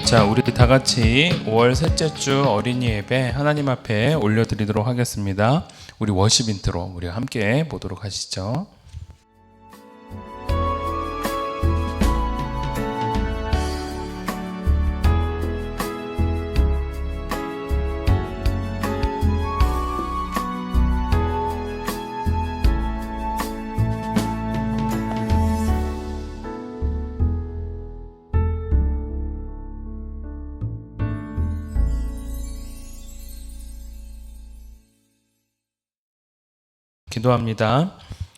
자, 우리 다 같이 5월 셋째 주 어린이 예배 하나님 앞에 올려드리도록 하겠습니다. 우리 워십 인트로 우리 함께 보도록 하시죠. 기도합니다.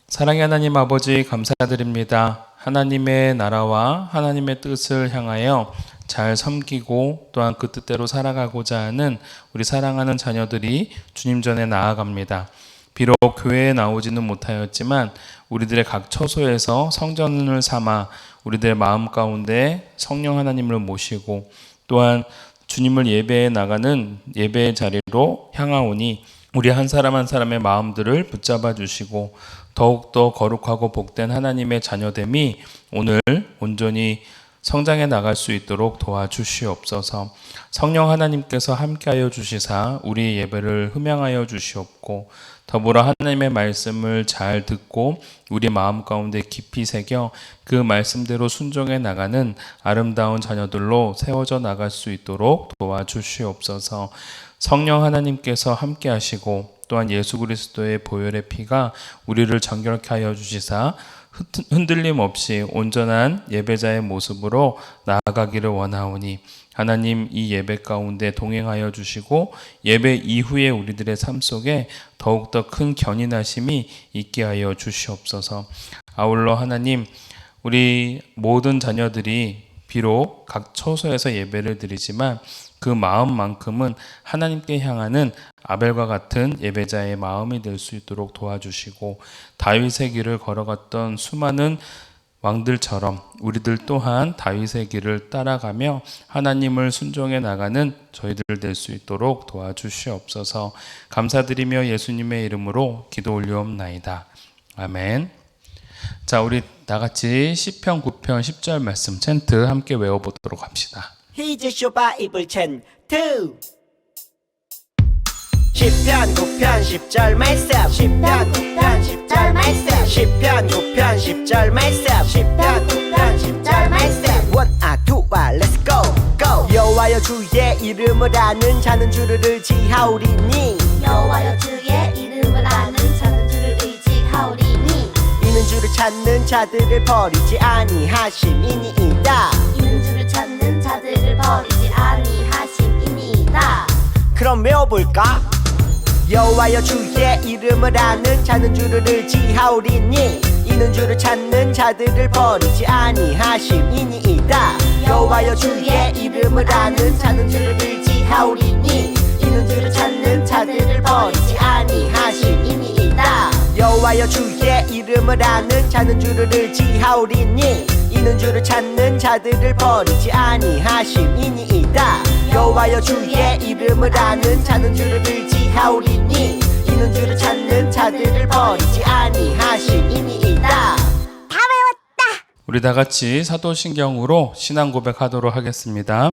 사랑의 하나님 아버지 감사드립니다. 하나님의 나라와 하나님의 뜻을 향하여 잘 섬기고 또한 그 뜻대로 살아가고자 하는 우리 사랑하는 자녀들이 주님 전에 나아갑니다. 비록 교회에 나오지는 못하였지만 우리들의 각 처소에서 성전을 삼아 우리들의 마음 가운데 성령 하나님을 모시고 또한 주님을 예배해 나가는 예배의 자리로 향하오니 우리 한 사람 한 사람의 마음들을 붙잡아 주시고 더욱더 거룩하고 복된 하나님의 자녀됨이 오늘 온전히 성장해 나갈 수 있도록 도와주시옵소서. 성령 하나님께서 함께하여 주시사 우리 예배를 흠양하여 주시옵고 더불어 하나님의 말씀을 잘 듣고 우리 마음 가운데 깊이 새겨 그 말씀대로 순종해 나가는 아름다운 자녀들로 세워져 나갈 수 있도록 도와주시옵소서. 성령 하나님께서 함께 하시고 또한 예수 그리스도의 보혈의 피가 우리를 정결케 하여 주시사 흔들림 없이 온전한 예배자의 모습으로 나아가기를 원하오니 하나님 이 예배 가운데 동행하여 주시고 예배 이후에 우리들의 삶 속에 더욱더 큰 견인하심이 있게 하여 주시옵소서. 아울러 하나님 우리 모든 자녀들이 비록 각 처소에서 예배를 드리지만 그 마음만큼은 하나님께 향하는 아벨과 같은 예배자의 마음이 될 수 있도록 도와주시고 다윗의 길을 걸어갔던 수많은 왕들처럼 우리들 또한 다윗의 길을 따라가며 하나님을 순종해 나가는 저희들 될 수 있도록 도와주시옵소서. 감사드리며 예수님의 이름으로 기도 올리옵나이다. 아멘. 자, 우리 다같이 시편 9편 10절 말씀 챈트 함께 외워보도록 합시다. Here's your Bible chant 2 10편 9편 10절 말씀 10편 9편 10절 말씀 10편 9편 10절 말씀 10편 9편 10절 말씀 1, 2, let's go go 여호와여 주의 이름을 아는 자는 주를 의지하오리니 여호와여 주의 이름을 아는 자는 주를 의지하오리니 이는 주를 찾는 자들을 버리지 아니하심이니이다 이는 주를 찾는 자들을 버리지 아니하심이니이다. 그럼 외워볼까? 여호와여 주의 이름을 아는 자는 주를 의지하오리니 이는 주를 찾는 자들을 버리지 아니하심이니이다 여호와여 주의 이름을 아는 자는 주를 의지하오리니 이는 주를 찾는 자들을 버리지 아니하심이니이다 여호와여 주의 이름을 아는 자는 주를 의지하오리니 이는 주를 찾는 자들을 버리지 아니하심이니이다 여호와여 주의 이름을 아는 자는 주를 의지하오리니 이는 주를 찾는 자들을 버리지 아니하심이니이다. 다 외웠다. 우리 다같이 사도신경으로 신앙 고백하도록 하겠습니다.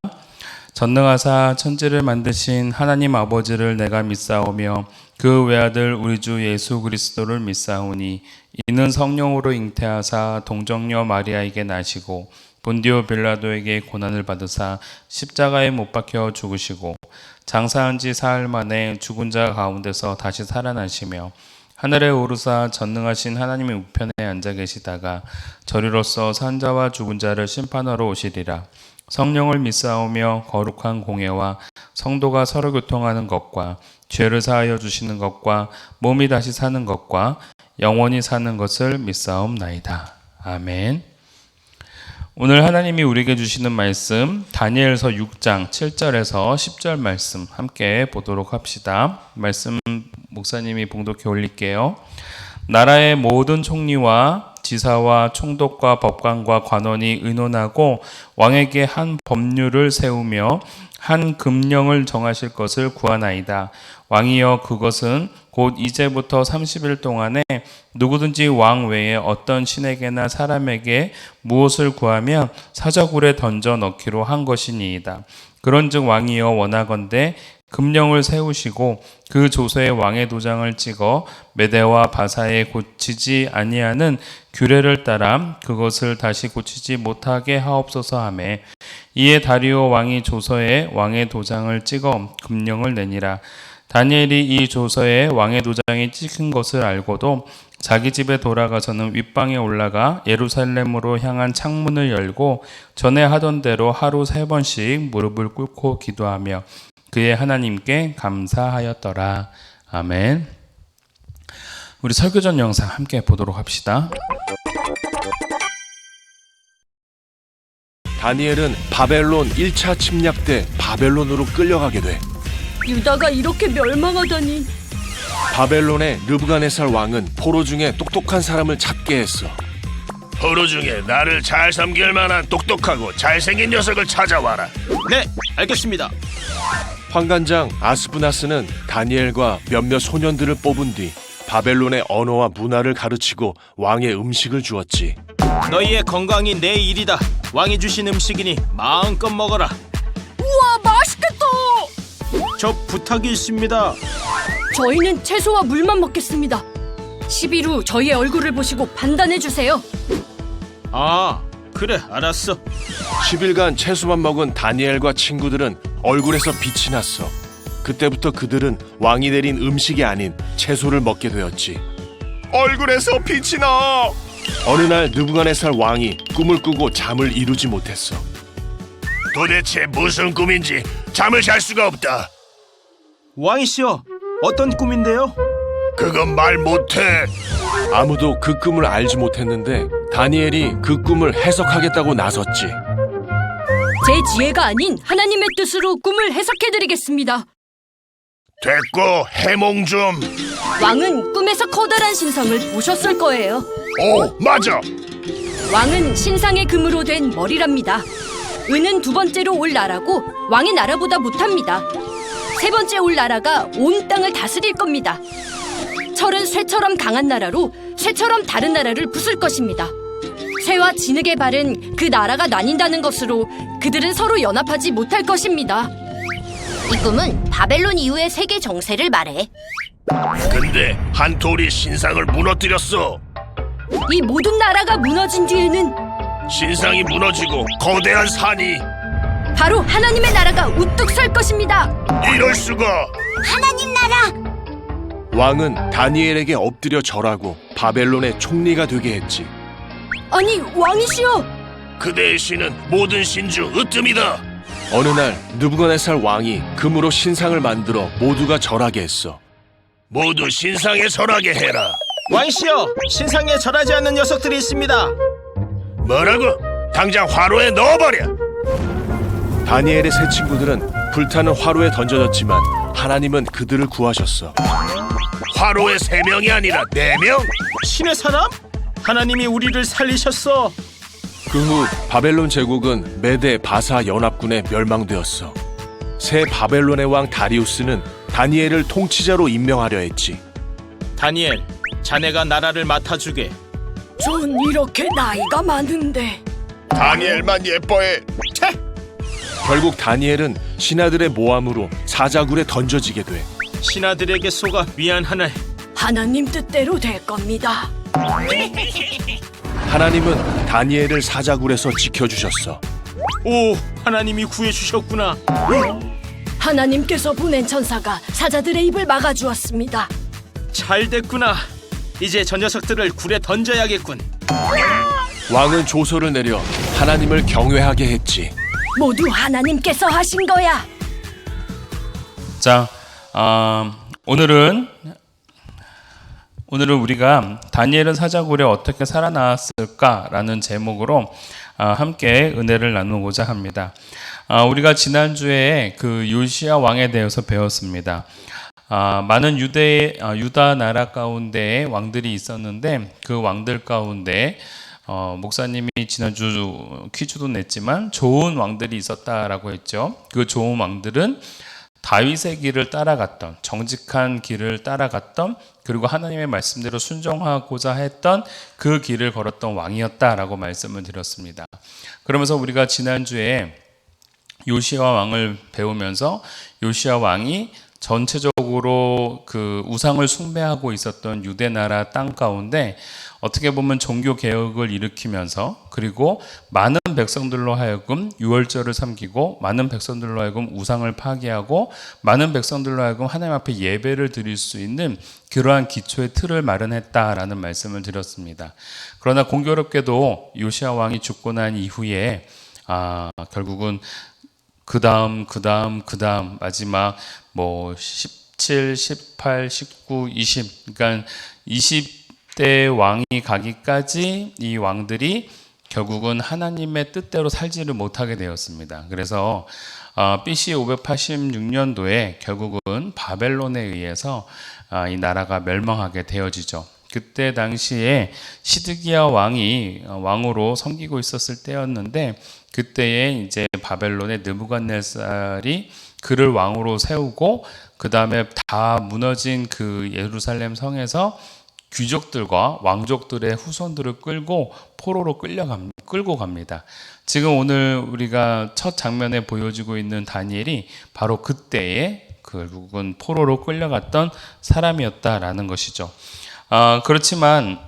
전능하사 천지를 만드신 하나님 아버지를 내가 믿사오며 그 외아들 우리 주 예수 그리스도를 믿사오니 이는 성령으로 잉태하사 동정녀 마리아에게 나시고 본디오 빌라도에게 고난을 받으사 십자가에 못 박혀 죽으시고 장사한 지 사흘 만에 죽은 자 가운데서 다시 살아나시며 하늘에 오르사 전능하신 하나님의 우편에 앉아 계시다가 저리로서 산 자와 죽은 자를 심판하러 오시리라. 성령을 믿사오며 거룩한 공예와 성도가 서로 교통하는 것과 죄를 사하여 주시는 것과 몸이 다시 사는 것과 영원히 사는 것을 믿사옵나이다. 아멘. 오늘 하나님이 우리에게 주시는 말씀 다니엘서 6장 7절에서 10절 말씀 함께 보도록 합시다. 말씀 목사님이 봉독해 올릴게요. 나라의 모든 총리와 지사와 총독과 법관과 관원이 의논하고 왕에게 한 법률을 세우며 한 금령을 정하실 것을 구하나이다. 왕이여 그것은 곧 이제부터 30일 동안에 누구든지 왕 외에 어떤 신에게나 사람에게 무엇을 구하면 사자굴에 던져 넣기로 한 것이니이다. 그런즉 왕이여 원하건대 금령을 세우시고 그 조서에 왕의 도장을 찍어 메대와 바사에 고치지 아니하는 규례를 따라 그것을 다시 고치지 못하게 하옵소서 하매 이에 다리오 왕이 조서에 왕의 도장을 찍어 금령을 내니라. 다니엘이 이 조서에 왕의 도장이 찍힌 것을 알고도 자기 집에 돌아가서는 윗방에 올라가 예루살렘으로 향한 창문을 열고 전에 하던 대로 하루 3번씩 무릎을 꿇고 기도하며 그의 하나님께 감사하였더라. 아멘. 우리 설교전 영상 함께 보도록 합시다. 다니엘은 바벨론 1차 침략 때 바벨론으로 끌려가게 돼. 유다가 이렇게 멸망하다니. 바벨론의 르브가네살 왕은 포로 중에 똑똑한 사람을 찾게 했어. 포로 중에 나를 잘 섬길 만한 똑똑하고 잘생긴 녀석을 찾아와라. 네, 알겠습니다. 환관장 아스부나스는 다니엘과 몇몇 소년들을 뽑은 뒤 바벨론의 언어와 문화를 가르치고 왕의 음식을 주었지. 너희의 건강이 내 일이다. 왕이 주신 음식이니 마음껏 먹어라. 우와, 맛있겠다. 저 부탁이 있습니다. 저희는 채소와 물만 먹겠습니다. 10일 후 저희의 얼굴을 보시고 판단해 주세요. 아, 그래, 알았어. 10일간 채소만 먹은 다니엘과 친구들은 얼굴에서 빛이 났어. 그때부터 그들은 왕이 내린 음식이 아닌 채소를 먹게 되었지. 얼굴에서 빛이 나. 어느 날 느부갓네살 왕이 꿈을 꾸고 잠을 이루지 못했어. 도대체 무슨 꿈인지 잠을 잘 수가 없다. 왕이시여, 어떤 꿈인데요? 그건 말 못해. 아무도 그 꿈을 알지 못했는데 다니엘이 그 꿈을 해석하겠다고 나섰지. 제 지혜가 아닌 하나님의 뜻으로 꿈을 해석해드리겠습니다. 됐고 해몽 좀. 왕은 꿈에서 커다란 신상을 보셨을 거예요. 오, 맞아. 왕은 신상의 금으로 된 머리랍니다. 은은 두 번째로 올 나라고 왕의 나라보다 못합니다. 세 번째 올 나라가 온 땅을 다스릴 겁니다. 철은 쇠처럼 강한 나라로 쇠처럼 다른 나라를 부술 것입니다. 쇠와 진흙의 발은 그 나라가 나뉜다는 것으로 그들은 서로 연합하지 못할 것입니다. 이 꿈은 바벨론 이후의 세계 정세를 말해. 근데 한 돌이 신상을 무너뜨렸어. 이 모든 나라가 무너진 뒤에는 신상이 무너지고 거대한 산이. 바로 하나님의 나라가 우뚝 설 것입니다. 이럴 수가. 하나님 나라! 왕은 다니엘에게 엎드려 절하고 바벨론의 총리가 되게 했지. 아니, 왕이시여! 그대의 신은 모든 신 중 으뜸이다. 어느 날 느부갓네살 왕이 금으로 신상을 만들어 모두가 절하게 했어. 모두 신상에 절하게 해라. 왕이시여, 신상에 절하지 않는 녀석들이 있습니다. 뭐라고? 당장 화로에 넣어버려. 다니엘의 세 친구들은 불타는 화로에 던져졌지만 하나님은 그들을 구하셨어. 화로에 3명이 아니라 4명? 신의 사람? 하나님이 우리를 살리셨어. 그 후 바벨론 제국은 메대 바사 연합군에 멸망되었어. 새 바벨론의 왕 다리우스는 다니엘을 통치자로 임명하려 했지. 다니엘, 자네가 나라를 맡아주게. 전 이렇게 나이가 많은데. 다니엘만 예뻐해. 결국 다니엘은 신하들의 모함으로 사자굴에 던져지게 돼. 신하들에게 속아 미안하네. 하나님 뜻대로 될 겁니다. 하나님은 다니엘을 사자굴에서 지켜주셨어. 오, 하나님이 구해주셨구나. 하나님께서 보낸 천사가 사자들의 입을 막아주었습니다. 잘 됐구나. 이제 저 녀석들을 굴에 던져야겠군. 왕은 조서를 내려 하나님을 경외하게 했지. 모두 하나님께서 하신 거야. 자, 오늘은 우리가 다니엘은 사자굴에 어떻게 살아나왔을까라는 제목으로 함께 은혜를 나누고자 합니다. 우리가 지난주에 그 요시야 왕에 대해서 배웠습니다. 많은 유다 나라 가운데 왕들이 있었는데 그 왕들 가운데 목사님이 지난주 퀴즈도 냈지만 좋은 왕들이 있었다라고 했죠. 그 좋은 왕들은 다윗의 길을 따라갔던, 정직한 길을 따라갔던, 그리고 하나님의 말씀대로 순종하고자 했던 그 길을 걸었던 왕이었다라고 말씀을 드렸습니다. 그러면서 우리가 지난주에 요시야 왕을 배우면서 요시야 왕이 전체적으로 그 우상을 숭배하고 있었던 유대 나라 땅 가운데 어떻게 보면 종교 개혁을 일으키면서, 그리고 많은 백성들로 하여금 유월절을 섬기고, 많은 백성들로 하여금 우상을 파괴하고, 많은 백성들로 하여금 하나님 앞에 예배를 드릴 수 있는 그러한 기초의 틀을 마련했다라는 말씀을 드렸습니다. 그러나 공교롭게도 요시야 왕이 죽고 난 이후에 결국은 그 다음 마지막 17, 18, 19, 20, 그러니까 20대 왕이 가기까지 이 왕들이 결국은 하나님의 뜻대로 살지를 못하게 되었습니다. 그래서 BC 586년도에 결국은 바벨론에 의해서 이 나라가 멸망하게 되어지죠. 그때 당시에 시드기야 왕이 왕으로 섬기고 있었을 때였는데, 그때에 이제 바벨론의 느부갓네살이 그를 왕으로 세우고, 그 다음에 다 무너진 그 예루살렘 성에서 귀족들과 왕족들의 후손들을 끌고 포로로 끌고 갑니다. 지금 오늘 우리가 첫 장면에 보여지고 있는 다니엘이 바로 그때에 결국은 포로로 끌려갔던 사람이었다라는 것이죠. 그렇지만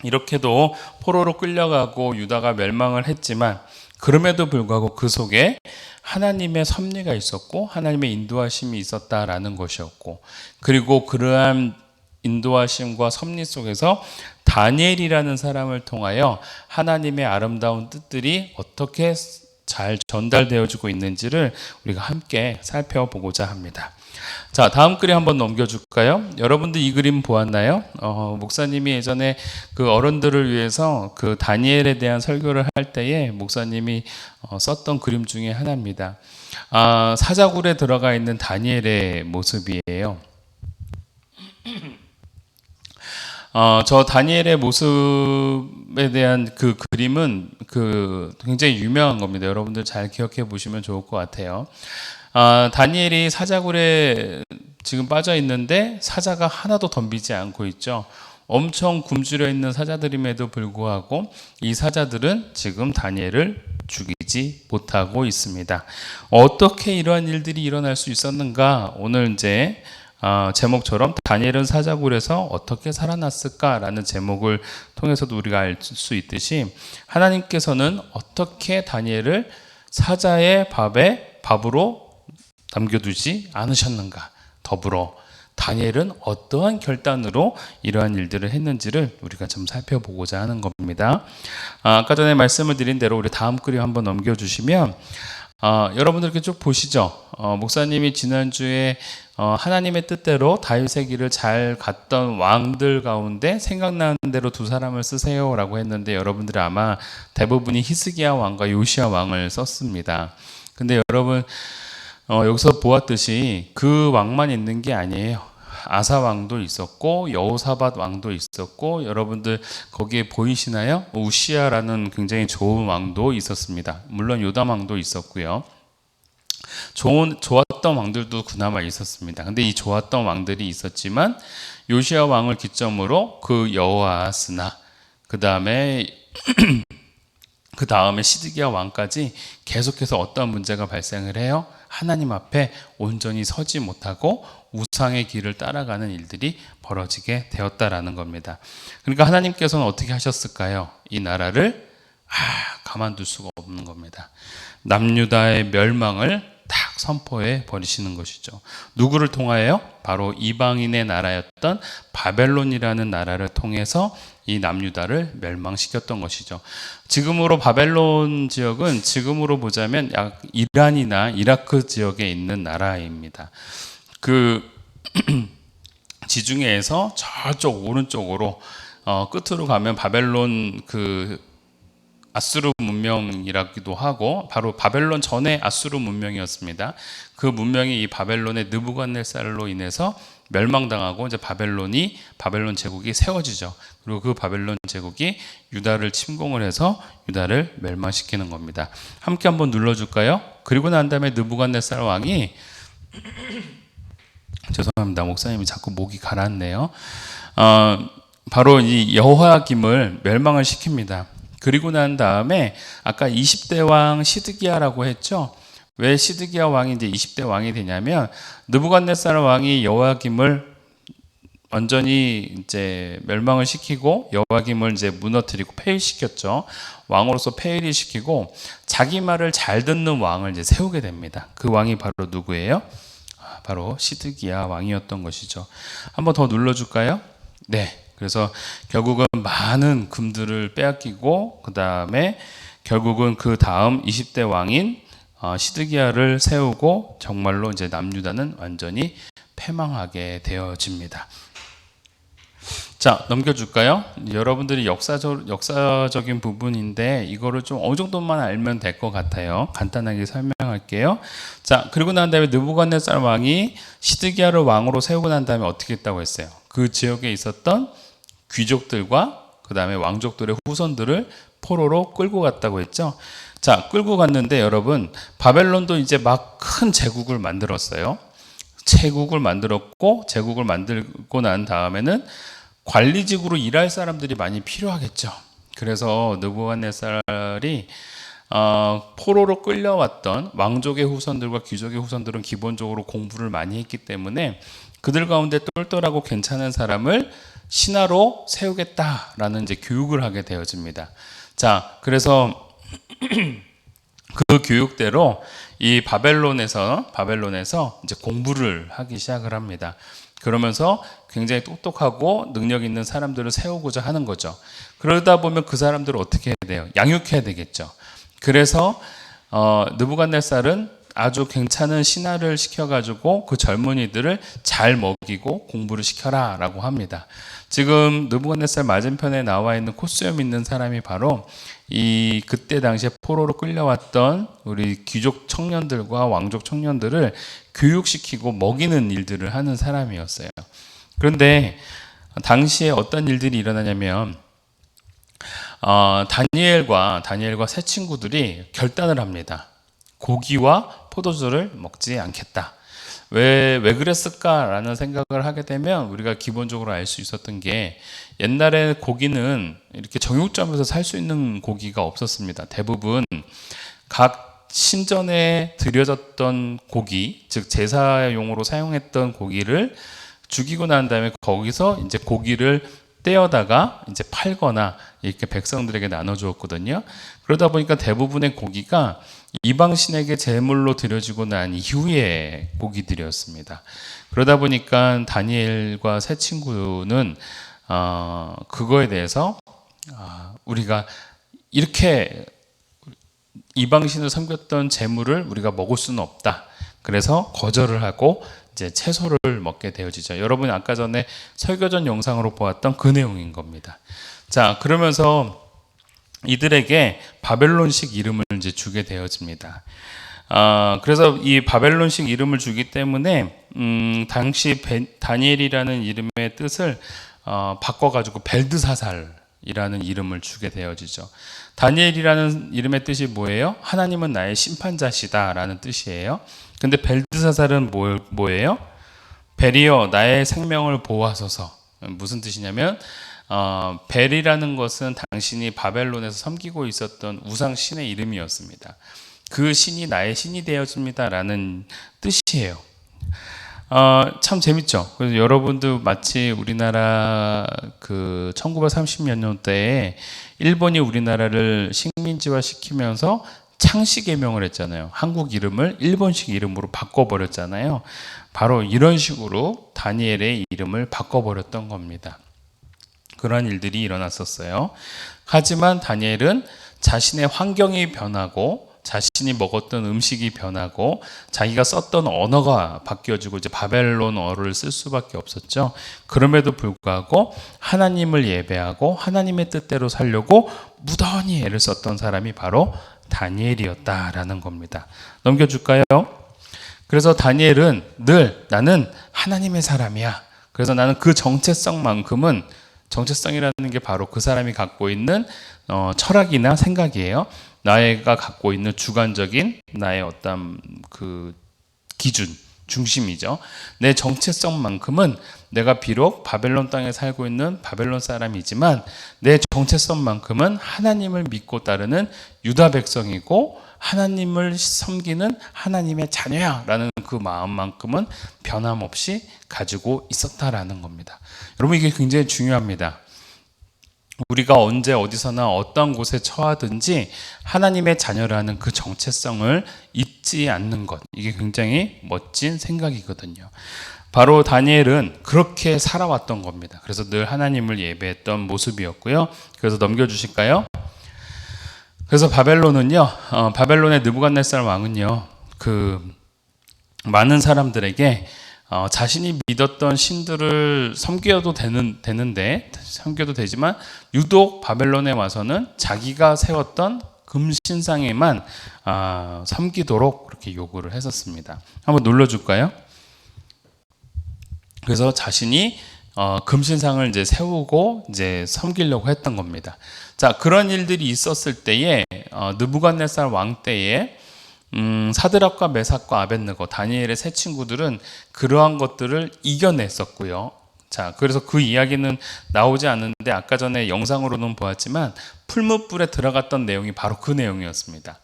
이렇게도 포로로 끌려가고 유다가 멸망을 했지만, 그럼에도 불구하고 그 속에 하나님의 섭리가 있었고 하나님의 인도하심이 있었다라는 것이었고, 그리고 그러한 인도하심과 섭리 속에서 다니엘이라는 사람을 통하여 하나님의 아름다운 뜻들이 어떻게 잘 전달되어지고 있는지를 우리가 함께 살펴보고자 합니다. 자, 다음 그림 한번 넘겨줄까요? 여러분들 이 그림 보았나요? 목사님이 예전에 그 어른들을 위해서 그 다니엘에 대한 설교를 할 때에 목사님이 썼던 그림 중에 하나입니다. 사자굴에 들어가 있는 다니엘의 모습이에요. 저 다니엘의 모습에 대한 그 그림은 굉장히 유명한 겁니다. 여러분들 잘 기억해 보시면 좋을 것 같아요. 다니엘이 사자굴에 지금 빠져 있는데 사자가 하나도 덤비지 않고 있죠. 엄청 굶주려 있는 사자들임에도 불구하고 이 사자들은 지금 다니엘을 죽이지 못하고 있습니다. 어떻게 이러한 일들이 일어날 수 있었는가? 오늘 이제 제목처럼 다니엘은 사자굴에서 어떻게 살아났을까라는 제목을 통해서도 우리가 알 수 있듯이, 하나님께서는 어떻게 다니엘을 사자의 밥으로 남겨두지 않으셨는가, 더불어 다니엘은 어떠한 결단으로 이러한 일들을 했는지를 우리가 좀 살펴보고자 하는 겁니다. 아까 전에 말씀을 드린 대로 우리 다음 그림 한번 넘겨주시면, 여러분들 이렇게 쭉 보시죠. 목사님이 지난주에 하나님의 뜻대로 다윗의 길을 잘 갔던 왕들 가운데 생각나는 대로 두 사람을 쓰세요 라고 했는데, 여러분들이 아마 대부분이 히스기야 왕과 요시야 왕을 썼습니다. 근데 여러분 여기서 보았듯이 그 왕만 있는 게 아니에요. 아사 왕도 있었고 여호사밧 왕도 있었고, 여러분들 거기에 보이시나요? 우시야라는 굉장히 좋은 왕도 있었습니다. 물론 요담 왕도 있었고요. 좋았던 왕들도 그나마 있었습니다. 근데 이 좋았던 왕들이 있었지만 요시야 왕을 기점으로 그 여호아스나 그 다음에 시드기야 왕까지 계속해서 어떤 문제가 발생을 해요? 하나님 앞에 온전히 서지 못하고 우상의 길을 따라가는 일들이 벌어지게 되었다라는 겁니다. 그러니까 하나님께서는 어떻게 하셨을까요? 이 나라를 가만둘 수가 없는 겁니다. 남유다의 멸망을 딱 선포해 버리시는 것이죠. 누구를 통하여요? 바로 이방인의 나라였던 바벨론이라는 나라를 통해서 이 남유다를 멸망시켰던 것이죠. 지금으로 바벨론 지역은 지금으로 보자면 약 이란이나 이라크 지역에 있는 나라입니다. 그 지중해에서 저쪽 오른쪽으로 끝으로 가면 바벨론 그 아수르 문명이라기도 하고 바로 바벨론 전에 아수르 문명이었습니다. 그 문명이 이 바벨론의 느부갓네살로 인해서 멸망당하고 이제 바벨론 제국이 세워지죠. 그리고 그 바벨론 제국이 유다를 침공을 해서 유다를 멸망시키는 겁니다. 함께 한번 눌러줄까요? 그리고 난 다음에 느부갓네살 왕이 죄송합니다. 목사님이 자꾸 목이 가라앉네요. 바로 이 여호야김을 멸망을 시킵니다. 그리고 난 다음에 아까 20대 왕 시드기야라고 했죠. 왜 시드기야 왕이 이제 20대 왕이 되냐면 느부갓네살 왕이 여호야김을 완전히 이제 멸망을 시키고 여호야김을 이제 무너뜨리고 폐위시켰죠. 왕으로서 폐위를 시키고 자기 말을 잘 듣는 왕을 이제 세우게 됩니다. 그 왕이 바로 누구예요? 바로 시드기야 왕이었던 것이죠. 한번 더 눌러줄까요? 네. 그래서 결국은 많은 금들을 빼앗기고 그 다음에 결국은 그 다음 20대 왕인 시드기야를 세우고 정말로 이제 남유다는 완전히 패망하게 되어집니다. 자, 넘겨줄까요? 여러분들이 역사적인 부분인데 이거를 좀 어느 정도만 알면 될 것 같아요. 간단하게 설명할게요. 자, 그리고 난 다음에 느부갓네살 왕이 시드기야를 왕으로 세우고 난 다음에 어떻게 했다고 했어요? 그 지역에 있었던 귀족들과 그 다음에 왕족들의 후손들을 포로로 끌고 갔다고 했죠. 자, 끌고 갔는데 여러분 바벨론도 이제 막 큰 제국을 만들었어요. 제국을 만들고 난 다음에는 관리직으로 일할 사람들이 많이 필요하겠죠. 그래서 느부갓네살이 포로로 끌려왔던 왕족의 후손들과 귀족의 후손들은 기본적으로 공부를 많이 했기 때문에 그들 가운데 똘똘하고 괜찮은 사람을 신하로 세우겠다라는 이제 교육을 하게 되어집니다. 자, 그래서 그 교육대로 이 바벨론에서 이제 공부를 하기 시작을 합니다. 그러면서 굉장히 똑똑하고 능력 있는 사람들을 세우고자 하는 거죠. 그러다 보면 그 사람들을 어떻게 해야 돼요? 양육해야 되겠죠. 그래서 느부갓네살은 아주 괜찮은 신하를 시켜가지고 그 젊은이들을 잘 먹이고 공부를 시켜라 라고 합니다. 지금 느부갓네살 맞은편에 나와 있는 코스염 있는 사람이 바로 이 그때 당시에 포로로 끌려왔던 우리 귀족 청년들과 왕족 청년들을 교육시키고 먹이는 일들을 하는 사람이었어요. 그런데 당시에 어떤 일들이 일어나냐면 다니엘과 세 친구들이 결단을 합니다. 고기와 포도주를 먹지 않겠다. 왜 그랬을까라는 생각을 하게 되면 우리가 기본적으로 알 수 있었던 게 옛날에 고기는 이렇게 정육점에서 살 수 있는 고기가 없었습니다. 대부분 각 신전에 드려졌던 고기, 즉 제사용으로 사용했던 고기를 죽이고 난 다음에 거기서 이제 고기를 떼어다가 이제 팔거나 이렇게 백성들에게 나눠주었거든요. 그러다 보니까 대부분의 고기가 이방신에게 제물로 드려지고 난 이후의 고기들이었습니다. 그러다 보니까 다니엘과 세 친구는 그거에 대해서 우리가 이렇게 이방신을 섬겼던 제물을 우리가 먹을 수는 없다. 그래서 거절을 하고 이제 채소를 먹게 되어지죠. 여러분이 아까 전에 설교전 영상으로 보았던 그 내용인 겁니다. 자, 그러면서 이들에게 바벨론식 이름을 이제 주게 되어집니다. 그래서 이 바벨론식 이름을 주기 때문에 당시 다니엘이라는 이름의 뜻을 바꿔가지고 벨드사살이라는 이름을 주게 되어지죠. 다니엘이라는 이름의 뜻이 뭐예요? 하나님은 나의 심판자시다라는 뜻이에요. 근데 벨드사살은 뭐예요? 벨이여 나의 생명을 보호하소서. 무슨 뜻이냐면 벨이라는 것은 당신이 바벨론에서 섬기고 있었던 우상 신의 이름이었습니다. 그 신이 나의 신이 되어집니다라는 뜻이에요. 참 재밌죠. 그래서 여러분도 마치 우리나라 그 1930몇 년대에 일본이 우리나라를 식민지화 시키면서 창씨 개명을 했잖아요. 한국 이름을 일본식 이름으로 바꿔버렸잖아요. 바로 이런 식으로 다니엘의 이름을 바꿔버렸던 겁니다. 그러한 일들이 일어났었어요. 하지만 다니엘은 자신의 환경이 변하고 자신이 먹었던 음식이 변하고 자기가 썼던 언어가 바뀌어지고 이제 바벨론어를 쓸 수밖에 없었죠. 그럼에도 불구하고 하나님을 예배하고 하나님의 뜻대로 살려고 무던히 애를 썼던 사람이 바로 다니엘이었다라는 겁니다. 넘겨줄까요? 그래서 다니엘은 늘 나는 하나님의 사람이야. 그래서 나는 그 정체성만큼은, 정체성이라는 게 바로 그 사람이 갖고 있는 철학이나 생각이에요. 나가 갖고 있는 주관적인 나의 어떤 그 기준, 중심이죠. 내 정체성만큼은 내가 비록 바벨론 땅에 살고 있는 바벨론 사람이지만 내 정체성만큼은 하나님을 믿고 따르는 유다 백성이고 하나님을 섬기는 하나님의 자녀야라는 그 마음만큼은 변함없이 가지고 있었다라는 겁니다. 여러분, 이게 굉장히 중요합니다. 우리가 언제 어디서나 어떤 곳에 처하든지 하나님의 자녀라는 그 정체성을 잊지 않는 것, 이게 굉장히 멋진 생각이거든요. 바로 다니엘은 그렇게 살아왔던 겁니다. 그래서 늘 하나님을 예배했던 모습이었고요. 그래서 넘겨주실까요? 그래서 바벨론은요, 바벨론의 느부갓네살 왕은요, 그 많은 사람들에게 자신이 믿었던 신들을 섬겨도 섬겨도 되지만 유독 바벨론에 와서는 자기가 세웠던 금신상에만 섬기도록 그렇게 요구를 했었습니다. 한번 눌러줄까요? 그래서 자신이 금신상을 이제 세우고 이제 섬기려고 했던 겁니다. 자, 그런 일들이 있었을 때에 느부갓네살 왕 때에 사드락과 메삭과 아벳느고 다니엘의 세 친구들은 그러한 것들을 이겨냈었고요. 자, 그래서 그 이야기는 나오지 않는데 아까 전에 영상으로는 보았지만 풀무불에 들어갔던 내용이 바로 그 내용이었습니다.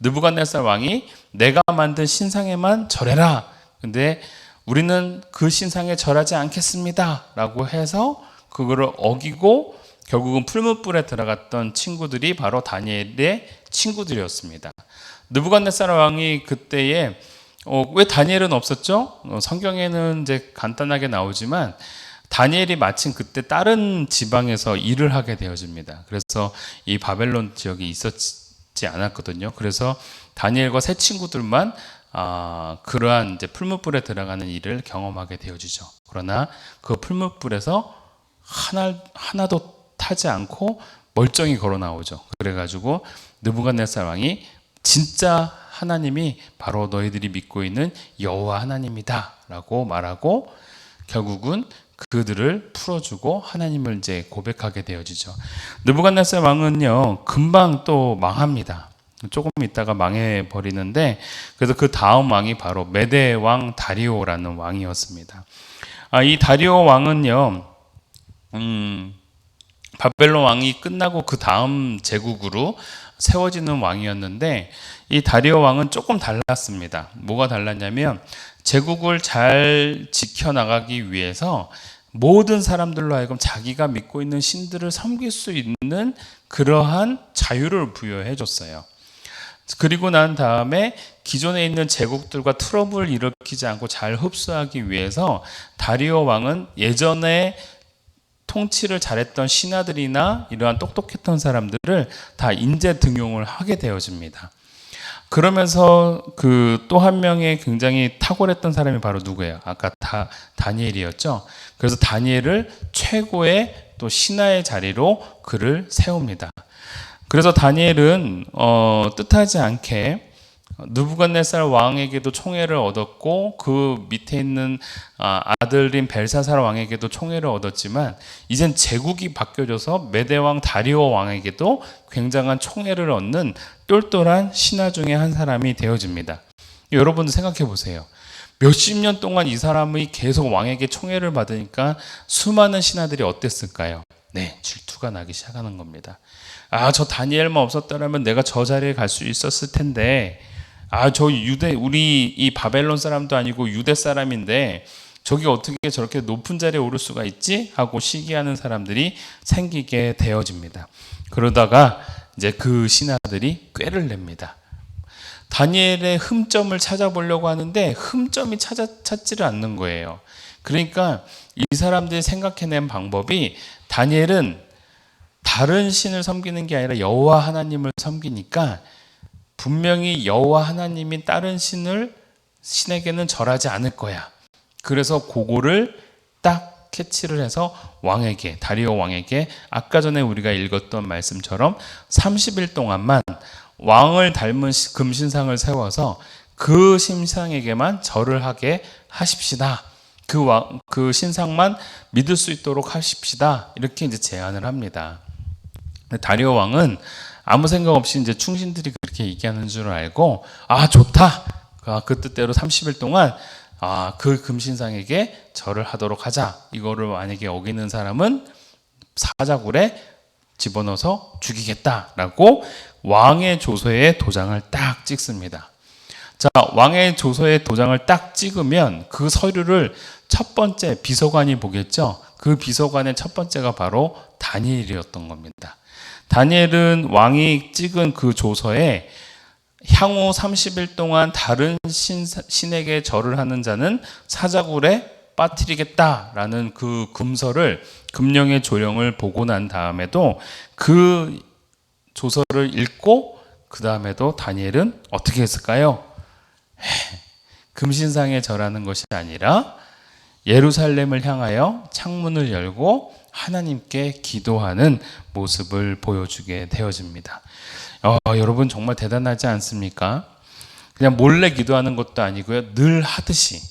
느부갓네살 왕이 내가 만든 신상에만 절해라. 근데 우리는 그 신상에 절하지 않겠습니다. 라고 해서 그거를 어기고 결국은 풀무불에 들어갔던 친구들이 바로 다니엘의 친구들이었습니다. 느부갓네살 왕이 그때에 왜 다니엘은 없었죠? 성경에는 이제 간단하게 나오지만 다니엘이 마침 그때 다른 지방에서 일을 하게 되어집니다. 그래서 이 바벨론 지역에 있었지 않았거든요. 그래서 다니엘과 세 친구들만 그러한 이제 풀무불에 들어가는 일을 경험하게 되어지죠. 그러나 그 풀무불에서 하나도 타지 않고 멀쩡히 걸어 나오죠. 그래가지고 느부갓네살 왕이 진짜 하나님이 바로 너희들이 믿고 있는 여호와 하나님이다 라고 말하고 결국은 그들을 풀어주고 하나님을 이제 고백하게 되어지죠. 느부갓네살 왕은요 금방 또 망합니다. 조금 있다가 망해버리는데 그래서 그 다음 왕이 바로 메대 왕 다리오라는 왕이었습니다. 이 다리오 왕은요 바벨론 왕이 끝나고 그 다음 제국으로 세워지는 왕이었는데 이 다리오 왕은 조금 달랐습니다. 뭐가 달랐냐면 제국을 잘 지켜나가기 위해서 모든 사람들로 하여금 자기가 믿고 있는 신들을 섬길 수 있는 그러한 자유를 부여해 줬어요. 그리고 난 다음에 기존에 있는 제국들과 트러블을 일으키지 않고 잘 흡수하기 위해서 다리오 왕은 예전에 통치를 잘했던 신하들이나 이러한 똑똑했던 사람들을 다 인재 등용을 하게 되어집니다. 그러면서 그 또 한 명의 굉장히 탁월했던 사람이 바로 누구예요? 아까 다니엘이었죠. 그래서 다니엘을 최고의 또 신하의 자리로 그를 세웁니다. 그래서 다니엘은 뜻하지 않게 느부갓네살 왕에게도 총애를 얻었고 그 밑에 있는 아들인 벨사살 왕에게도 총애를 얻었지만 이젠 제국이 바뀌어져서 메대왕 다리오 왕에게도 굉장한 총애를 얻는 똘똘한 신하 중에 한 사람이 되어집니다. 여러분 생각해 보세요. 몇십 년 동안 이 사람이 계속 왕에게 총애를 받으니까 수많은 신하들이 어땠을까요? 네, 질투가 나기 시작하는 겁니다. 저 다니엘만 없었더라면 내가 저 자리에 갈 수 있었을 텐데 저 우리 이 바벨론 사람도 아니고 유대 사람인데 저기 어떻게 저렇게 높은 자리에 오를 수가 있지? 하고 시기하는 사람들이 생기게 되어집니다. 그러다가 이제 그 신하들이 꾀를 냅니다. 다니엘의 흠점을 찾아보려고 하는데 흠점이 찾지를 않는 거예요. 그러니까 이 사람들이 생각해낸 방법이 다니엘은 다른 신을 섬기는 게 아니라 여호와 하나님을 섬기니까 분명히 여호와 하나님이 다른 신에게는 절하지 않을 거야. 그래서 그거를 딱 캐치를 해서 왕에게, 다리오 왕에게 아까 전에 우리가 읽었던 말씀처럼 30일 동안만 왕을 닮은 금신상을 세워서 그 신상에게만 절을 하게 하십시다. 그 신상만 믿을 수 있도록 하십시다. 이렇게 이제 제안을 합니다. 다리오 왕은 아무 생각 없이 이제 충신들이 그렇게 얘기하는 줄 알고, 아, 좋다. 그 뜻대로 30일 동안 그 금신상에게 절을 하도록 하자. 이거를 만약에 어기는 사람은 사자굴에 집어넣어서 죽이겠다라고 왕의 조서에 도장을 딱 찍습니다. 자, 왕의 조서에 도장을 딱 찍으면 그 서류를 첫 번째 비서관이 보겠죠. 그 비서관의 첫 번째가 바로 다니엘이었던 겁니다. 다니엘은 왕이 찍은 그 조서에 향후 30일 동안 다른 신에게 절을 하는 자는 사자굴에 빠뜨리겠다라는 그 금서를, 금령의 조령을 보고 난 다음에도 그 조서를 읽고 그 다음에도 다니엘은 어떻게 했을까요? 금신상에 절하는 것이 아니라 예루살렘을 향하여 창문을 열고 하나님께 기도하는 모습을 보여주게 되어집니다. 여러분 정말 대단하지 않습니까? 그냥 몰래 기도하는 것도 아니고요. 늘 하듯이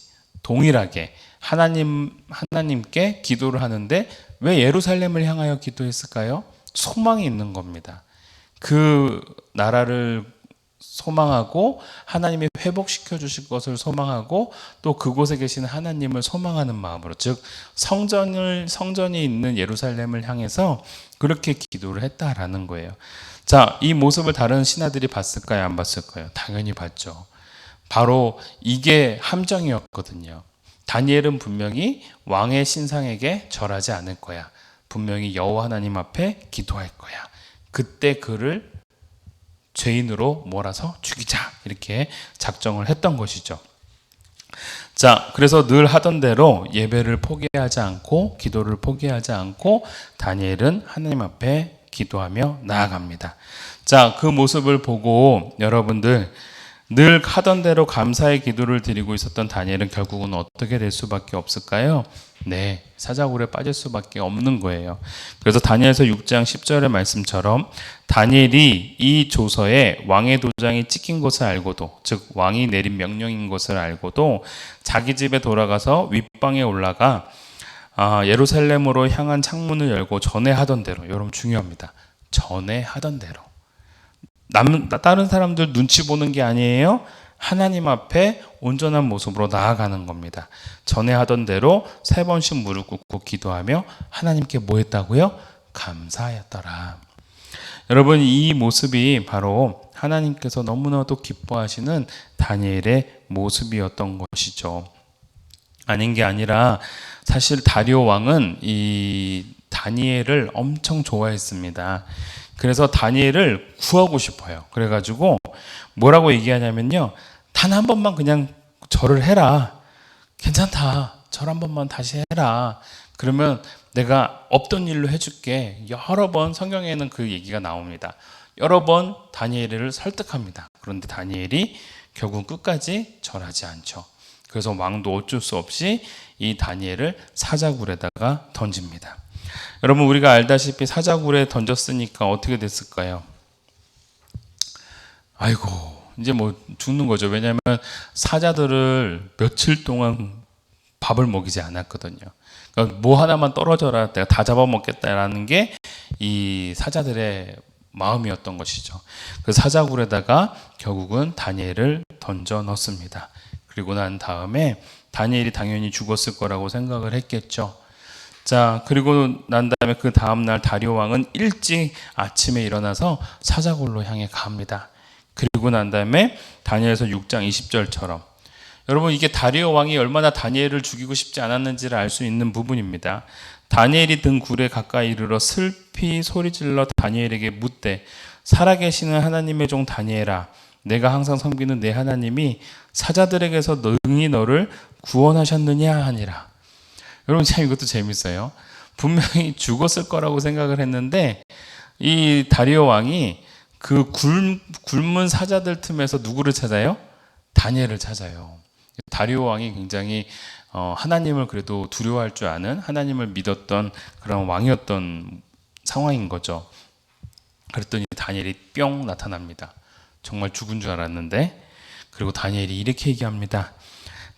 동일하게 하나님께 기도를 하는데 왜 예루살렘을 향하여 기도했을까요? 소망이 있는 겁니다. 그 나라를 소망하고 하나님이 회복시켜 주실 것을 소망하고 또 그곳에 계신 하나님을 소망하는 마음으로, 즉 성전이 있는 예루살렘을 향해서 그렇게 기도를 했다라는 거예요. 자, 이 모습을 다른 신하들이 봤을까요? 안 봤을까요? 당연히 봤죠. 바로 이게 함정이었거든요. 다니엘은 분명히 왕의 신상에게 절하지 않을 거야. 분명히 여호와 하나님 앞에 기도할 거야. 그때 그를 죄인으로 몰아서 죽이자, 이렇게 작정을 했던 것이죠. 자, 그래서 늘 하던 대로 예배를 포기하지 않고 기도를 포기하지 않고 다니엘은 하나님 앞에 기도하며 나아갑니다. 자, 그 모습을 보고 여러분들, 늘 하던 대로 감사의 기도를 드리고 있었던 다니엘은 결국은 어떻게 될 수밖에 없을까요? 네, 사자굴에 빠질 수밖에 없는 거예요. 그래서 다니엘서 6장 10절의 말씀처럼 다니엘이 이 조서에 왕의 도장이 찍힌 것을 알고도, 즉 왕이 내린 명령인 것을 알고도 자기 집에 돌아가서 윗방에 올라가 예루살렘으로 향한 창문을 열고 전에 하던 대로, 여러분 중요합니다. 전에 하던 대로. 다른 사람들 눈치 보는 게 아니에요. 하나님 앞에 온전한 모습으로 나아가는 겁니다. 전에 하던 대로 3번씩 무릎 꿇고 기도하며 하나님께 뭐 했다고요? 감사하였더라. 여러분, 이 모습이 바로 하나님께서 너무나도 기뻐하시는 다니엘의 모습이었던 것이죠. 아닌 게 아니라 사실 다리오 왕은 이 다니엘을 엄청 좋아했습니다. 그래서 다니엘을 구하고 싶어요. 그래가지고 뭐라고 얘기하냐면요, 단 한 번만 그냥 절을 해라. 괜찮다. 절 한 번만 다시 해라. 그러면 내가 없던 일로 해줄게. 여러 번 성경에는 그 얘기가 나옵니다. 여러 번 다니엘을 설득합니다. 그런데 다니엘이 결국 끝까지 절하지 않죠. 그래서 왕도 어쩔 수 없이 이 다니엘을 사자굴에다가 던집니다. 여러분, 우리가 알다시피 사자굴에 던졌으니까 어떻게 됐을까요? 아이고, 이제 뭐 죽는 거죠. 왜냐하면 사자들을 며칠 동안 밥을 먹이지 않았거든요. 그러니까 뭐 하나만 떨어져라, 내가 다 잡아먹겠다라는 게 이 사자들의 마음이었던 것이죠. 그 사자굴에다가 결국은 다니엘을 던져 넣습니다. 그리고 난 다음에 다니엘이 당연히 죽었을 거라고 생각을 했겠죠. 자, 그리고 난 다음에 그 다음날 다리오 왕은 일찍 아침에 일어나서 사자굴로 향해 갑니다. 그리고 난 다음에 다니엘서 6장 20절처럼, 여러분 이게 다리오 왕이 얼마나 다니엘을 죽이고 싶지 않았는지를 알 수 있는 부분입니다. 다니엘이 든 굴에 가까이 이르러 슬피 소리질러 다니엘에게 묻되, 살아계시는 하나님의 종 다니엘아, 내가 항상 섬기는 내 하나님이 사자들에게서 능히 너를 구원하셨느냐 하니라. 여러분 참 이것도 재밌어요. 분명히 죽었을 거라고 생각을 했는데 이 다리오 왕이 그 굶은 사자들 틈에서 누구를 찾아요? 다니엘을 찾아요. 다리오 왕이 굉장히 하나님을 그래도 두려워할 줄 아는, 하나님을 믿었던 그런 왕이었던 상황인 거죠. 그랬더니 다니엘이 뿅 나타납니다. 정말 죽은 줄 알았는데, 그리고 다니엘이 이렇게 얘기합니다.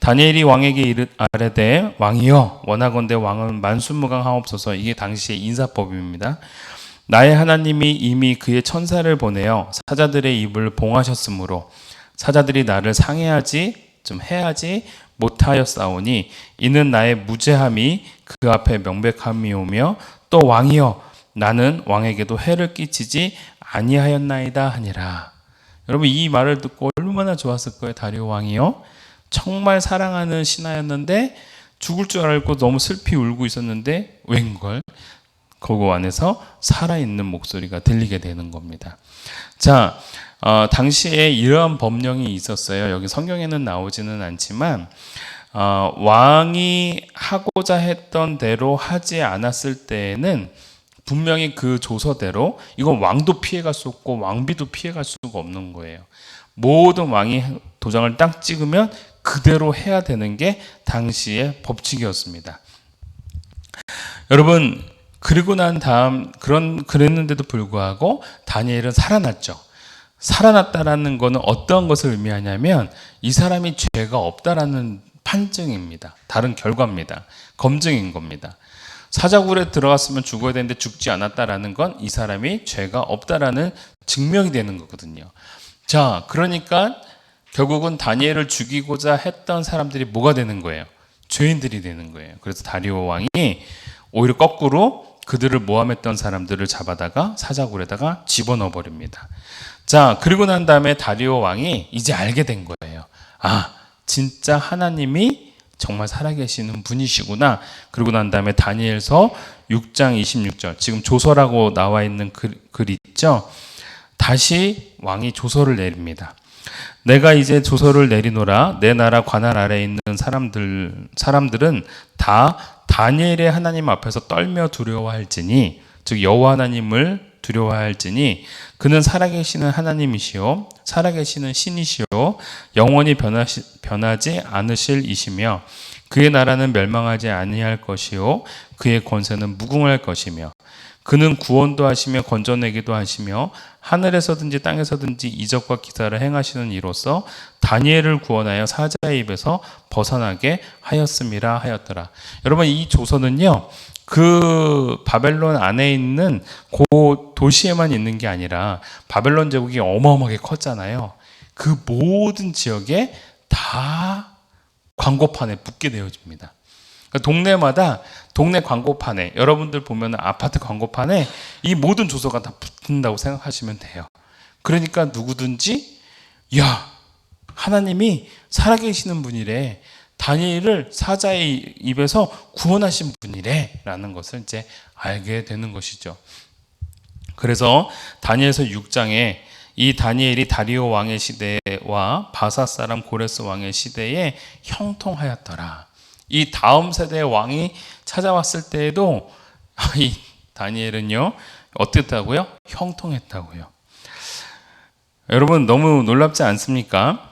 다니엘이 왕에게 아뢰되 왕이여 원하건대 왕은 만수무강하옵소서. 이게 당시의 인사법입니다. 나의 하나님이 이미 그의 천사를 보내어 사자들의 입을 봉하셨으므로 사자들이 나를 해하지 못하였사오니 이는 나의 무죄함이 그 앞에 명백함이오며 또 왕이여 나는 왕에게도 해를 끼치지 아니하였나이다 하니라. 여러분 이 말을 듣고 얼마나 좋았을 거예요. 다리오 왕이요. 정말 사랑하는 신하였는데 죽을 줄 알고 너무 슬피 울고 있었는데 웬걸 그거 안에서 살아있는 목소리가 들리게 되는 겁니다. 자, 당시에 이러한 법령이 있었어요. 여기 성경에는 나오지는 않지만 왕이 하고자 했던 대로 하지 않았을 때에는 분명히 그 조서대로 이건 왕도 피해갈 수 없고 왕비도 피해갈 수가 없는 거예요. 모든 왕이 도장을 딱 찍으면 그대로 해야 되는 게 당시의 법칙이었습니다. 여러분 그리고 난 다음 그랬는데도 불구하고 다니엘은 살아났죠. 살아났다라는 것은 어떤 것을 의미하냐면 이 사람이 죄가 없다라는 판증입니다. 다른 결과입니다. 검증인 겁니다. 사자굴에 들어갔으면 죽어야 되는데 죽지 않았다라는 건 이 사람이 죄가 없다라는 증명이 되는 거거든요. 자, 그러니까 결국은 다니엘을 죽이고자 했던 사람들이 뭐가 되는 거예요? 죄인들이 되는 거예요. 그래서 다리오 왕이 오히려 거꾸로 그들을 모함했던 사람들을 잡아다가 사자굴에다가 집어넣어 버립니다. 자, 그리고 난 다음에 다리오 왕이 이제 알게 된 거예요. 아, 진짜 하나님이 정말 살아계시는 분이시구나. 그리고 난 다음에 다니엘서 6장 26절, 지금 조서라고 나와 있는 글 있죠? 다시 왕이 조서를 내립니다. 내가 이제 조서를 내리노라. 내 나라 관할 아래에 있는 사람들은 다 다니엘의 하나님 앞에서 떨며 두려워할지니, 즉 여호와 하나님을 두려워할지니 그는 살아계시는 하나님이시요 살아계시는 신이시요 영원히 변하지 않으실 이시며 그의 나라는 멸망하지 아니할 것이요 그의 권세는 무궁할 것이며 그는 구원도 하시며 건져내기도 하시며 하늘에서든지 땅에서든지 이적과 기사를 행하시는 이로써 다니엘을 구원하여 사자의 입에서 벗어나게 하였음이라 하였더라. 여러분 이 조서는요 그 바벨론 안에 있는 그 도시에만 있는 게 아니라 바벨론 제국이 어마어마하게 컸잖아요. 그 모든 지역에 다 광고판에 붙게 되어집니다. 그러니까 동네마다 동네 광고판에 여러분들 보면 아파트 광고판에 이 모든 조서가 다 붙는다고 생각하시면 돼요. 그러니까 누구든지 야 하나님이 살아계시는 분이래. 다니엘을 사자의 입에서 구원하신 분이래 라는 것을 이제 알게 되는 것이죠. 그래서 다니엘서 6장에 이 다니엘이 다리오 왕의 시대와 바사 사람 고레스 왕의 시대에 형통하였더라. 이 다음 세대의 왕이 찾아왔을 때에도 이 다니엘은요 어땠다고요? 형통했다고요. 여러분 너무 놀랍지 않습니까?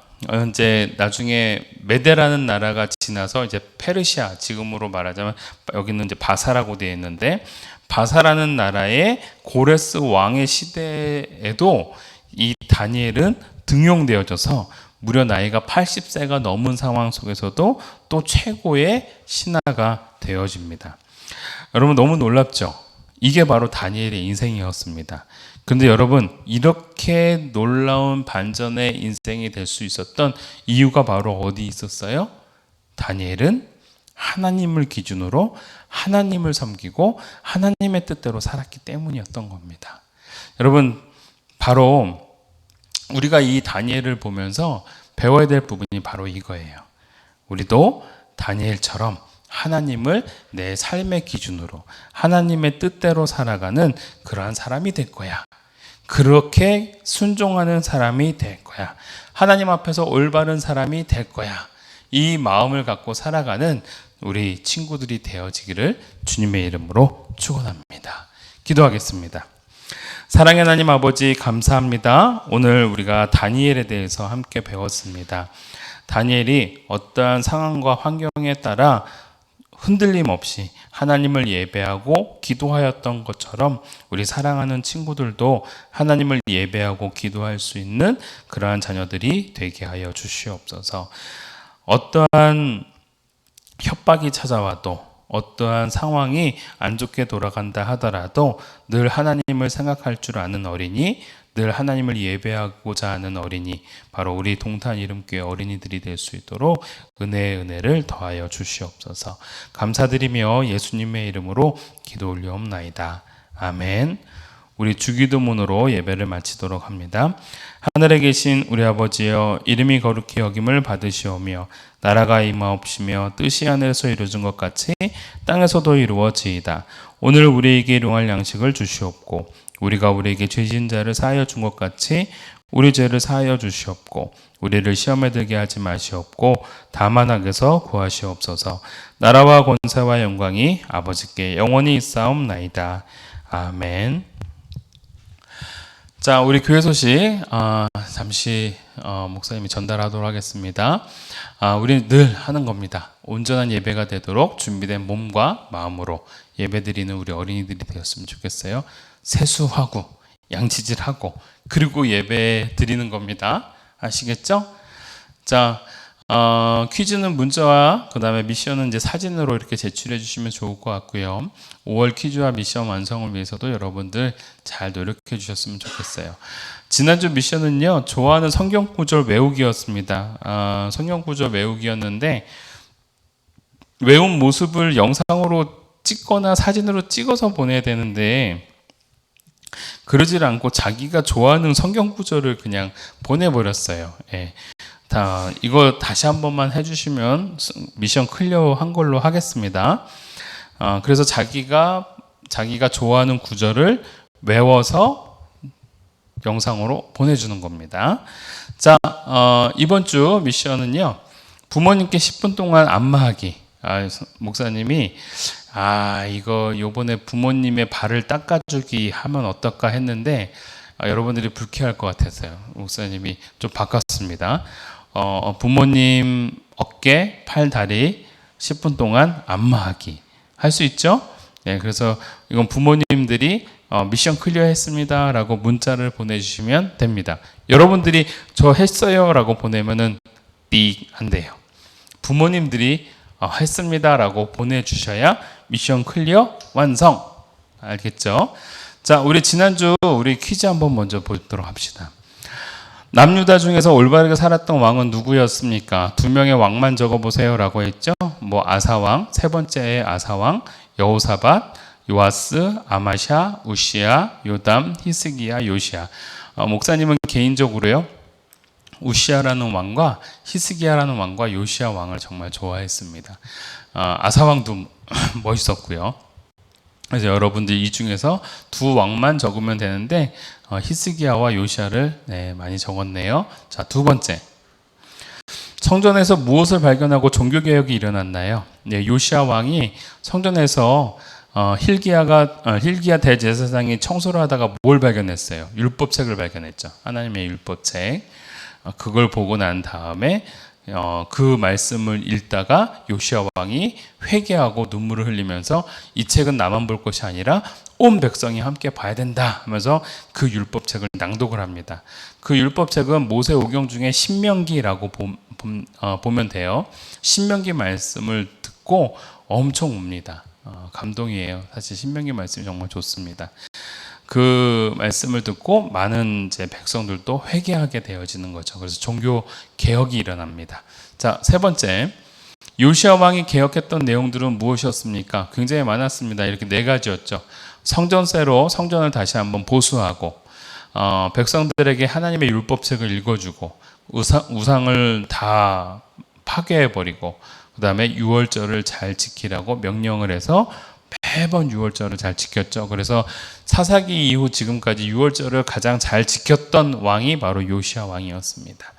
이제 나중에 메데라는 나라가 지나서 이제 페르시아, 지금으로 말하자면 여기는 이제 바사라고 되어 있는데 바사라는 나라의 고레스 왕의 시대에도 이 다니엘은 등용되어져서 무려 나이가 80세가 넘은 상황 속에서도 또 최고의 신하가 되어집니다. 여러분 너무 놀랍죠? 이게 바로 다니엘의 인생이었습니다. 근데 여러분 이렇게 놀라운 반전의 인생이 될 수 있었던 이유가 바로 어디 있었어요? 다니엘은 하나님을 기준으로 하나님을 섬기고 하나님의 뜻대로 살았기 때문이었던 겁니다. 여러분 바로 우리가 이 다니엘을 보면서 배워야 될 부분이 바로 이거예요. 우리도 다니엘처럼 하나님을 내 삶의 기준으로 하나님의 뜻대로 살아가는 그러한 사람이 될 거야. 그렇게 순종하는 사람이 될 거야. 하나님 앞에서 올바른 사람이 될 거야. 이 마음을 갖고 살아가는 우리 친구들이 되어지기를 주님의 이름으로 축원합니다. 기도하겠습니다. 사랑의 하나님 아버지 감사합니다. 오늘 우리가 다니엘에 대해서 함께 배웠습니다. 다니엘이 어떠한 상황과 환경에 따라 흔들림 없이 하나님을 예배하고 기도하였던 것처럼 우리 사랑하는 친구들도 하나님을 예배하고 기도할 수 있는 그러한 자녀들이 되게 하여 주시옵소서. 어떠한 협박이 찾아와도 어떠한 상황이 안 좋게 돌아간다 하더라도 늘 하나님을 생각할 줄 아는 어린이, 늘 하나님을 예배하고자 하는 어린이, 바로 우리 동탄 이름교회 어린이들이 될 수 있도록 은혜의 은혜를 더하여 주시옵소서. 감사드리며 예수님의 이름으로 기도 올려옵나이다. 아멘. 우리 주기도문으로 예배를 마치도록 합니다. 하늘에 계신 우리 아버지여, 이름이 거룩히 여김을 받으시오며 나라가 임하옵시며 뜻이 하늘에서 이루어진 것 같이 땅에서도 이루어지이다. 오늘 우리에게 일용할 양식을 주시옵고 우리가 우리에게 죄진 자를 사하여 준 것 같이 우리 죄를 사하여 주시옵고 우리를 시험에 들게 하지 마시옵고 다만 악에서 구하시옵소서. 나라와 권세와 영광이 아버지께 영원히 있사옵나이다. 아멘. 자, 우리 교회 소식 잠시 목사님이 전달하도록 하겠습니다. 우리는 늘 하는 겁니다. 온전한 예배가 되도록 준비된 몸과 마음으로 예배드리는 우리 어린이들이 되었으면 좋겠어요. 세수하고 양치질하고 그리고 예배 드리는 겁니다. 아시겠죠? 자, 퀴즈는 문자와 그 다음에 미션은 이제 사진으로 이렇게 제출해 주시면 좋을 것 같고요. 5월 퀴즈와 미션 완성을 위해서도 여러분들 잘 노력해 주셨으면 좋겠어요. 지난주 미션은요, 좋아하는 성경 구절 외우기였습니다. 성경 구절 외우기였는데 외운 모습을 영상으로 찍거나 사진으로 찍어서 보내야 되는데 그러질 않고 자기가 좋아하는 성경 구절을 그냥 보내버렸어요. 예. 이거 다시 한 번만 해주시면 미션 클리어한 걸로 하겠습니다. 그래서 자기가 좋아하는 구절을 외워서 영상으로 보내주는 겁니다. 자, 이번 주 미션은요, 부모님께 10분 동안 안마하기. 목사님이 이거 요번에 부모님의 발을 닦아주기 하면 어떨까 했는데 여러분들이 불쾌할 것 같아서요. 목사님이 좀 바꿨습니다. 부모님 어깨, 팔, 다리 10분 동안 안마하기 할 수 있죠? 네, 그래서 이건 부모님들이 미션 클리어 했습니다 라고 문자를 보내주시면 됩니다. 여러분들이 저 했어요 라고 보내면은 삑 안 돼요. 부모님들이 했습니다 라고 보내주셔야 미션 클리어 완성. 알겠죠? 자, 우리 지난주 우리 퀴즈 한번 먼저 보도록 합시다. 남유다 중에서 올바르게 살았던 왕은 누구였습니까? 2명의 왕만 적어보세요 라고 했죠. 아사왕, 세 번째의 아사왕, 여호사밧, 요아스, 아마샤, 우시야, 요담, 히스기야, 요시야. 목사님은 개인적으로요, 우시야라는 왕과 히스기야라는 왕과 요시야 왕을 정말 좋아했습니다. 아사왕도 멋있었고요. 그래서 여러분들 이 중에서 두 왕만 적으면 되는데 히스기야와 요시야를 많이 적었네요. 자, 두 번째, 성전에서 무엇을 발견하고 종교개혁이 일어났나요? 요시야 왕이 성전에서 힐기야 대제사장이 청소를 하다가 뭘 발견했어요? 율법책을 발견했죠. 하나님의 율법책. 그걸 보고 난 다음에 그 말씀을 읽다가 요시야 왕이 회개하고 눈물을 흘리면서 이 책은 나만 볼 것이 아니라 온 백성이 함께 봐야 된다 하면서 그 율법책을 낭독을 합니다. 그 율법책은 모세오경 중에 신명기라고 보면 돼요. 신명기 말씀을 듣고 엄청 웁니다. 감동이에요. 사실 신명기 말씀이 정말 좋습니다. 그 말씀을 듣고 많은 이제 백성들도 회개하게 되어지는 거죠. 그래서 종교 개혁이 일어납니다. 자, 세 번째, 요시야 왕이 개혁했던 내용들은 무엇이었습니까? 굉장히 많았습니다. 이렇게 4가지였죠. 성전세로 성전을 다시 한번 보수하고, 백성들에게 하나님의 율법책을 읽어주고, 우상을 다 파괴해버리고, 그 다음에 유월절을 잘 지키라고 명령을 해서 매번 유월절을 잘 지켰죠. 그래서 사사기 이후 지금까지 유월절을 가장 잘 지켰던 왕이 바로 요시야 왕이었습니다.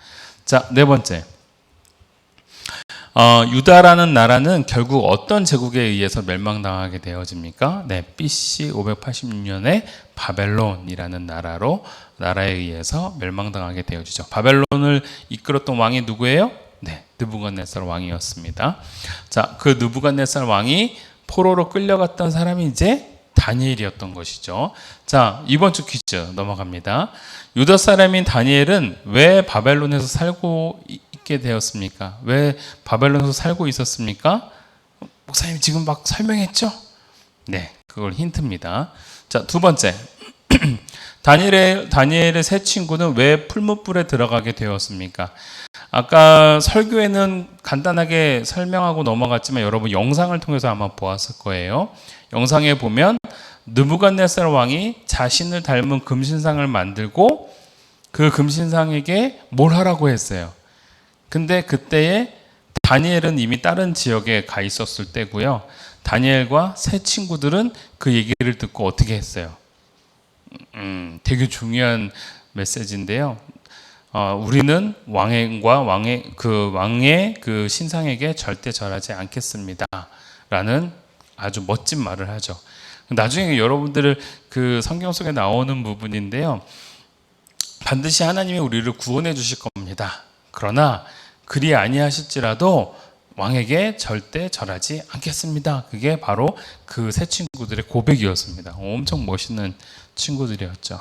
자, 네 번째, 유다라는 나라는 결국 어떤 제국에 의해서 멸망당하게 되어집니까? 네, BC 586년에 바벨론이라는 나라에 의해서 멸망당하게 되어지죠. 바벨론을 이끌었던 왕이 누구예요? 네, 느부갓네살 왕이었습니다. 자, 그 느부갓네살 왕이 포로로 끌려갔던 사람이 이제 다니엘이었던 것이죠. 자, 이번 주 퀴즈 넘어갑니다. 유다 사람인 다니엘은 왜 바벨론에서 살고 있게 되었습니까? 왜 바벨론에서 살고 있었습니까? 목사님 지금 막 설명했죠? 네, 그걸 힌트입니다. 자, 두 번째. 다니엘의 세 친구는 왜 풀무불에 들어가게 되었습니까? 아까 설교에는 간단하게 설명하고 넘어갔지만 여러분 영상을 통해서 아마 보았을 거예요. 영상에 보면 느부갓네살 왕이 자신을 닮은 금신상을 만들고 그 금신상에게 뭘 하라고 했어요. 근데 그때에 다니엘은 이미 다른 지역에 가 있었을 때고요. 다니엘과 세 친구들은 그 얘기를 듣고 어떻게 했어요? 되게 중요한 메시지인데요. 우리는 왕의 그 신상에게 절대 절하지 않겠습니다라는 아주 멋진 말을 하죠. 나중에 여러분들을 그 성경 속에 나오는 부분인데요. 반드시 하나님이 우리를 구원해 주실 겁니다. 그러나 그리 아니하실지라도 왕에게 절대 절하지 않겠습니다. 그게 바로 그 세 친구들의 고백이었습니다. 엄청 멋있는 친구들이었죠.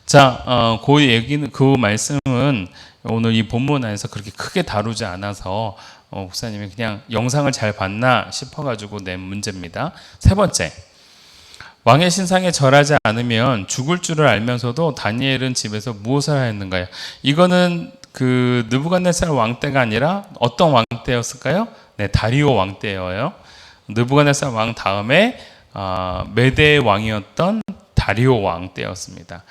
자, 그 말씀은 오늘 이 본문 안에서 그렇게 크게 다루지 않아서 목사님이 그냥 영상을 잘 봤나 싶어가지고 낸 문제입니다. 세 번째, 왕의 신상에 절하지 않으면 죽을 줄을 알면서도 다니엘은 집에서 무엇을 하였는가요? 이거는 그 느부갓네살 왕 때가 아니라 어떤 왕 때였을까요? 네, 다리오 왕 때예요. 느부갓네살 왕 다음에 메대 왕이었던 다리오 왕 때였습니다.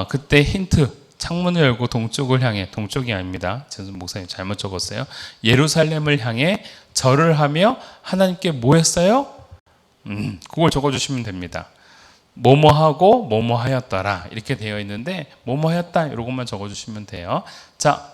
그때 힌트, 창문을 열고 동쪽을 향해, 동쪽이 아닙니다. 제가 목사님 잘못 적었어요. 예루살렘을 향해 절을 하며 하나님께 뭐 했어요? 그걸 적어주시면 됩니다. 뭐뭐하고 뭐뭐하였더라 이렇게 되어 있는데 뭐뭐하였다 이러고만 적어주시면 돼요. 자,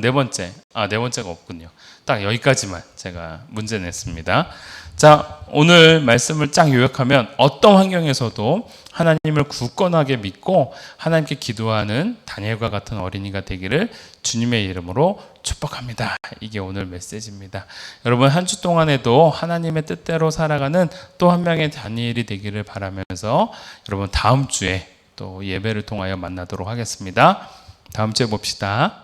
네 번째가 없군요. 딱 여기까지만 제가 문제 냈습니다. 자, 오늘 말씀을 쫙 요약하면 어떤 환경에서도 하나님을 굳건하게 믿고 하나님께 기도하는 다니엘과 같은 어린이가 되기를 주님의 이름으로 축복합니다. 이게 오늘 메시지입니다. 여러분 한 주 동안에도 하나님의 뜻대로 살아가는 또 한 명의 다니엘이 되기를 바라면서 여러분 다음 주에 또 예배를 통하여 만나도록 하겠습니다. 다음 주에 봅시다.